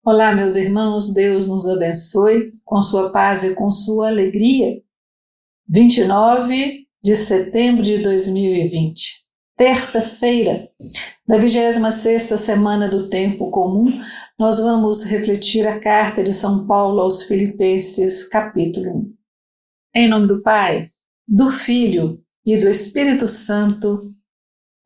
Olá, meus irmãos, Deus nos abençoe com sua paz e com sua alegria. 29 de setembro de 2020, terça-feira, da 26ª semana do Tempo Comum, nós vamos refletir a carta de São Paulo aos Filipenses, capítulo 1. Em nome do Pai, do Filho e do Espírito Santo.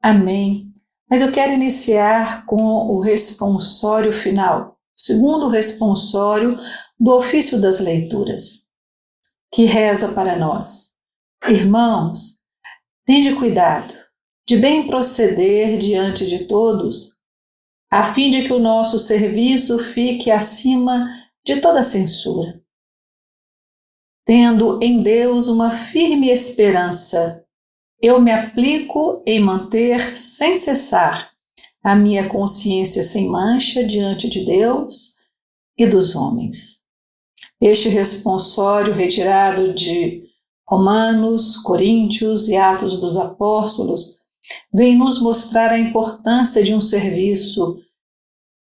Amém. Mas eu quero iniciar com o responsório final, segundo responsório do ofício das leituras, que reza para nós: Irmãos, tende cuidado de bem proceder diante de todos, a fim de que o nosso serviço fique acima de toda censura, tendo em Deus uma firme esperança. Eu me aplico em manter sem cessar a minha consciência sem mancha diante de Deus e dos homens. Este responsório retirado de Romanos, Coríntios e Atos dos Apóstolos vem nos mostrar a importância de um serviço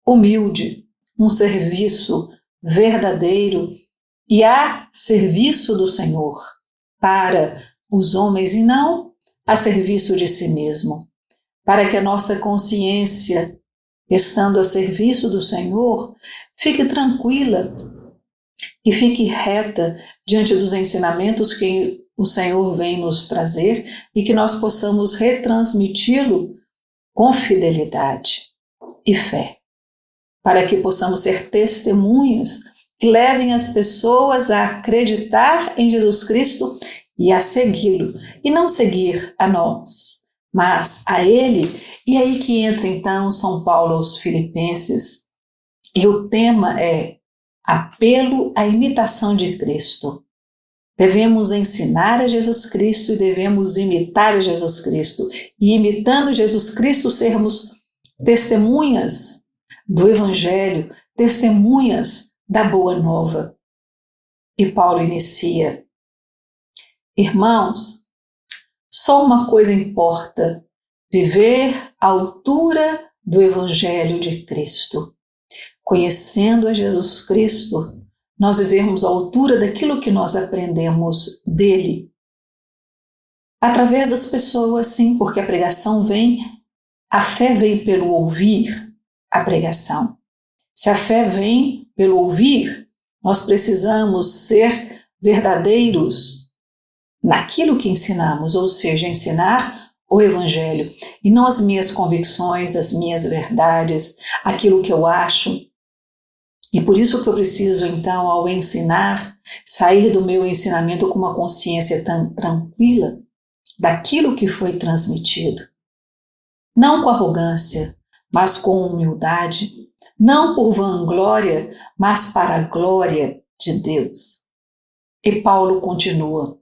humilde, um serviço verdadeiro e a serviço do Senhor para os homens e não a serviço de si mesmo, para que a nossa consciência, estando a serviço do Senhor, fique tranquila e fique reta diante dos ensinamentos que o Senhor vem nos trazer e que nós possamos retransmiti-lo com fidelidade e fé, para que possamos ser testemunhas que levem as pessoas a acreditar em Jesus Cristo e a segui-lo, e não seguir a nós, mas a Ele. E aí que entra então São Paulo aos Filipenses, e o tema é apelo à imitação de Cristo. Devemos ensinar a Jesus Cristo e devemos imitar a Jesus Cristo, e imitando Jesus Cristo sermos testemunhas do Evangelho, testemunhas da Boa Nova. E Paulo inicia: Irmãos, só uma coisa importa: viver à altura do Evangelho de Cristo. Conhecendo a Jesus Cristo, nós vivermos à altura daquilo que nós aprendemos dele. Através das pessoas, sim, porque a pregação a fé vem pelo ouvir a pregação. Se a fé vem pelo ouvir, nós precisamos ser verdadeiros naquilo que ensinamos, ou seja, ensinar o Evangelho, e não as minhas convicções, as minhas verdades, aquilo que eu acho. E por isso que eu preciso, então, ao ensinar, sair do meu ensinamento com uma consciência tão tranquila daquilo que foi transmitido. Não com arrogância, mas com humildade, não por vanglória, mas para a glória de Deus. E Paulo continua: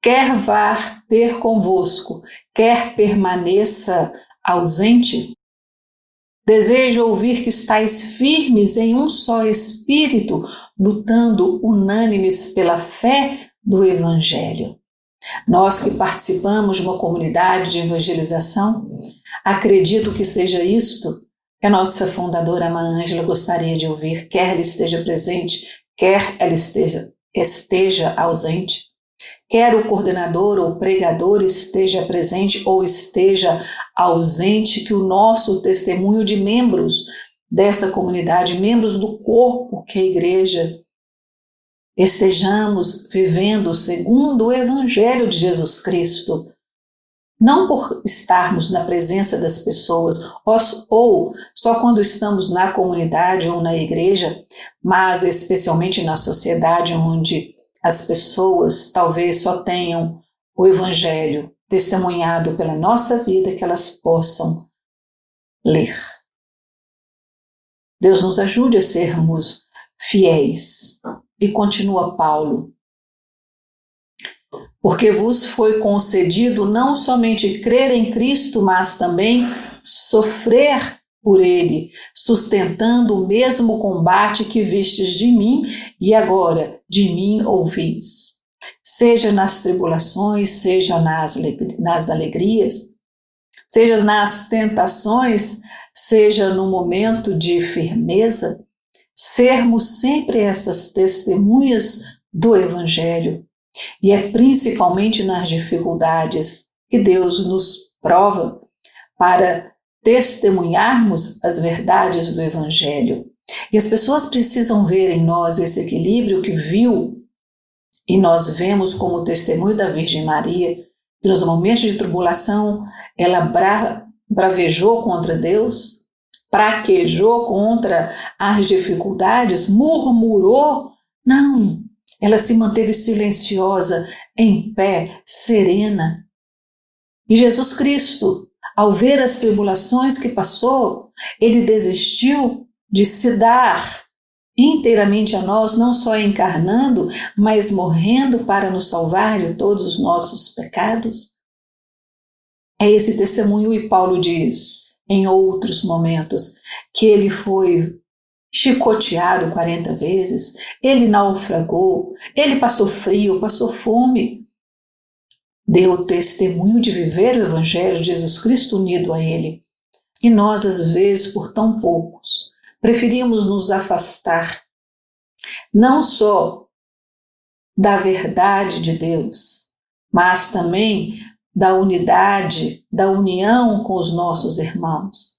quer vá ter convosco, quer permaneça ausente, desejo ouvir que estáis firmes em um só espírito, lutando unânimes pela fé do Evangelho. Nós que participamos de uma comunidade de evangelização, acredito que seja isto que a nossa fundadora Irmã Ângela gostaria de ouvir, quer ela esteja presente, quer ela esteja ausente. Quer o coordenador ou pregador esteja presente ou esteja ausente, que o nosso testemunho de membros desta comunidade, membros do corpo que é a igreja, estejamos vivendo segundo o Evangelho de Jesus Cristo. Não por estarmos na presença das pessoas ou só quando estamos na comunidade ou na igreja, mas especialmente na sociedade onde as pessoas talvez só tenham o Evangelho testemunhado pela nossa vida, que elas possam ler. Deus nos ajude a sermos fiéis. E continua Paulo: porque vos foi concedido não somente crer em Cristo, mas também sofrer por ele, sustentando o mesmo combate que vistes de mim e agora de mim ouvis. Seja nas tribulações, seja nas alegrias, seja nas tentações, seja no momento de firmeza, sermos sempre essas testemunhas do Evangelho. E é principalmente nas dificuldades que Deus nos prova para testemunharmos as verdades do Evangelho. E as pessoas precisam ver em nós esse equilíbrio que viu e nós vemos como testemunho da Virgem Maria, que nos momentos de tribulação ela bravejou contra Deus, praquejou contra as dificuldades, murmurou. Não, ela se manteve silenciosa, em pé, serena. E Jesus Cristo, ao ver as tribulações que passou, ele desistiu de se dar inteiramente a nós, não só encarnando, mas morrendo para nos salvar de todos os nossos pecados. É esse testemunho, e Paulo diz em outros momentos que ele foi chicoteado 40 vezes, ele naufragou, ele passou frio, passou fome. Deu testemunho de viver o Evangelho de Jesus Cristo unido a ele. E nós, às vezes, por tão poucos, preferimos nos afastar, não só da verdade de Deus, mas também da unidade, da união com os nossos irmãos.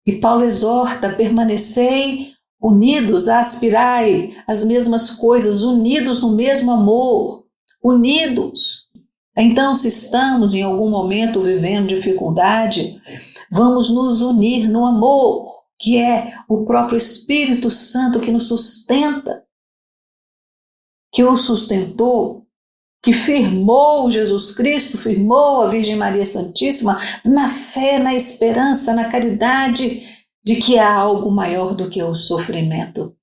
E Paulo exorta: permanecei unidos, aspirai as mesmas coisas, unidos no mesmo amor, unidos. Então, se estamos em algum momento vivendo dificuldade, vamos nos unir no amor, que é o próprio Espírito Santo que nos sustenta, que o sustentou, que firmou Jesus Cristo, firmou a Virgem Maria Santíssima na fé, na esperança, na caridade de que há algo maior do que o sofrimento,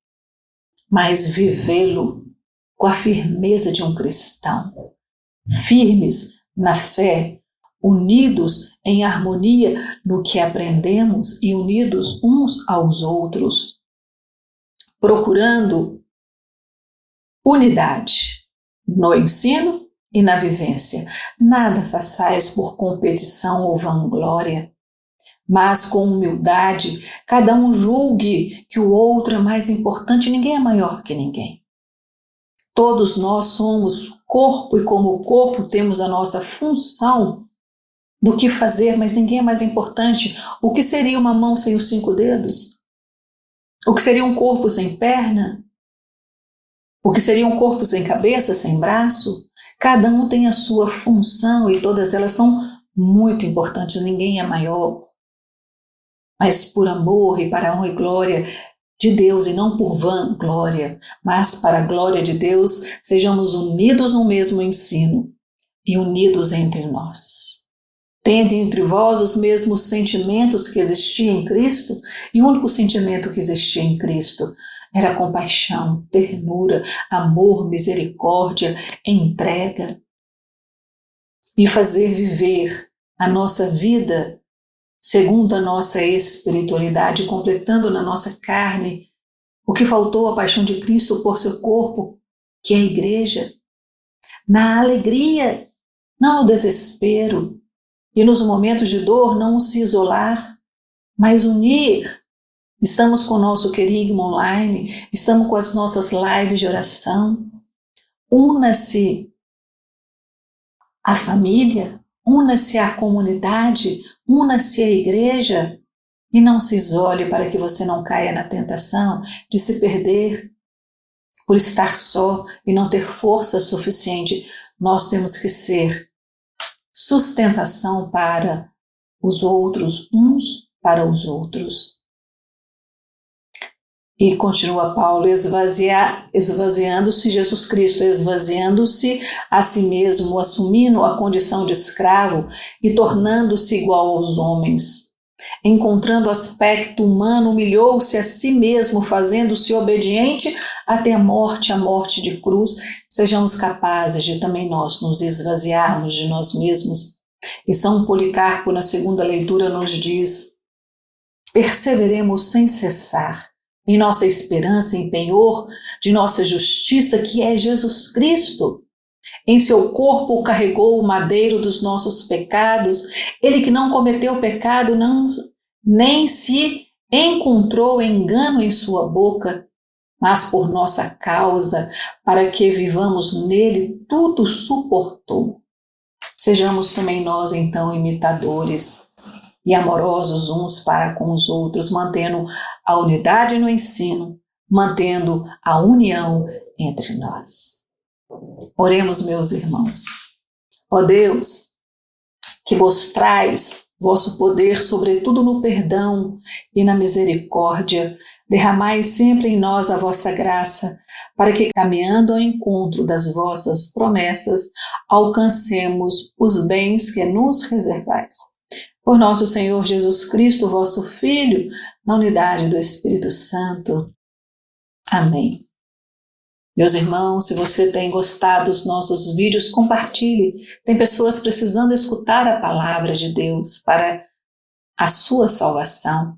mas vivê-lo com a firmeza de um cristão, firmes na fé, unidos em harmonia no que aprendemos e unidos uns aos outros, procurando unidade no ensino e na vivência. Nada façais por competição ou vanglória, mas com humildade, cada um julgue que o outro é mais importante, ninguém é maior que ninguém. Todos nós somos corpo e como corpo temos a nossa função do que fazer, mas ninguém é mais importante. O que seria uma mão sem os 5 dedos? O que seria um corpo sem perna? O que seria um corpo sem cabeça, sem braço? Cada um tem a sua função e todas elas são muito importantes, ninguém é maior. Mas por amor e para a honra e glória de Deus, e não por vanglória, mas para a glória de Deus, sejamos unidos no mesmo ensino e unidos entre nós. Tende entre vós os mesmos sentimentos que existiam em Cristo, e o único sentimento que existia em Cristo era compaixão, ternura, amor, misericórdia, entrega. E fazer viver a nossa vida segundo a nossa espiritualidade, completando na nossa carne o que faltou à paixão de Cristo por seu corpo, que é a igreja. Na alegria, não no desespero, e nos momentos de dor não se isolar, mas unir. Estamos com o nosso querigma online, estamos com as nossas lives de oração. Una-se a família, una-se à comunidade, una-se à igreja e não se isole para que você não caia na tentação de se perder por estar só e não ter força suficiente. Nós temos que ser sustentação para os outros, uns para os outros. E continua Paulo: esvaziando-se Jesus Cristo, esvaziando-se a si mesmo, assumindo a condição de escravo e tornando-se igual aos homens. Encontrando aspecto humano, humilhou-se a si mesmo, fazendo-se obediente até a morte de cruz. Sejamos capazes de também nós nos esvaziarmos de nós mesmos. E São Policarpo, na segunda leitura, nos diz: perseveremos sem cessar em nossa esperança, em penhor de nossa justiça, que é Jesus Cristo. Em seu corpo carregou o madeiro dos nossos pecados, ele que não cometeu pecado, nem se encontrou engano em sua boca, mas por nossa causa, para que vivamos nele, tudo suportou. Sejamos também nós, então, imitadores e amorosos uns para com os outros, mantendo a unidade no ensino, mantendo a união entre nós. Oremos, meus irmãos. Ó Deus, que mostrais vosso poder, sobretudo no perdão e na misericórdia, derramai sempre em nós a vossa graça, para que, caminhando ao encontro das vossas promessas, alcancemos os bens que nos reservais. Por nosso Senhor Jesus Cristo, vosso Filho, na unidade do Espírito Santo. Amém. Meus irmãos, se você tem gostado dos nossos vídeos, compartilhe. Tem pessoas precisando escutar a palavra de Deus para a sua salvação.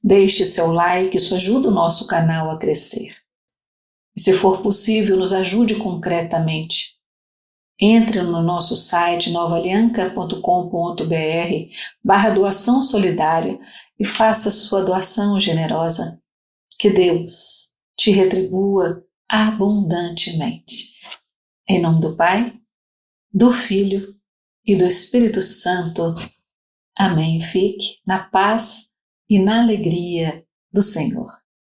Deixe seu like, isso ajuda o nosso canal a crescer. E se for possível, nos ajude concretamente. Entre no nosso site novaalianca.com.br/doação solidária e faça sua doação generosa. Que Deus te retribua abundantemente. Em nome do Pai, do Filho e do Espírito Santo. Amém. Fique na paz e na alegria do Senhor.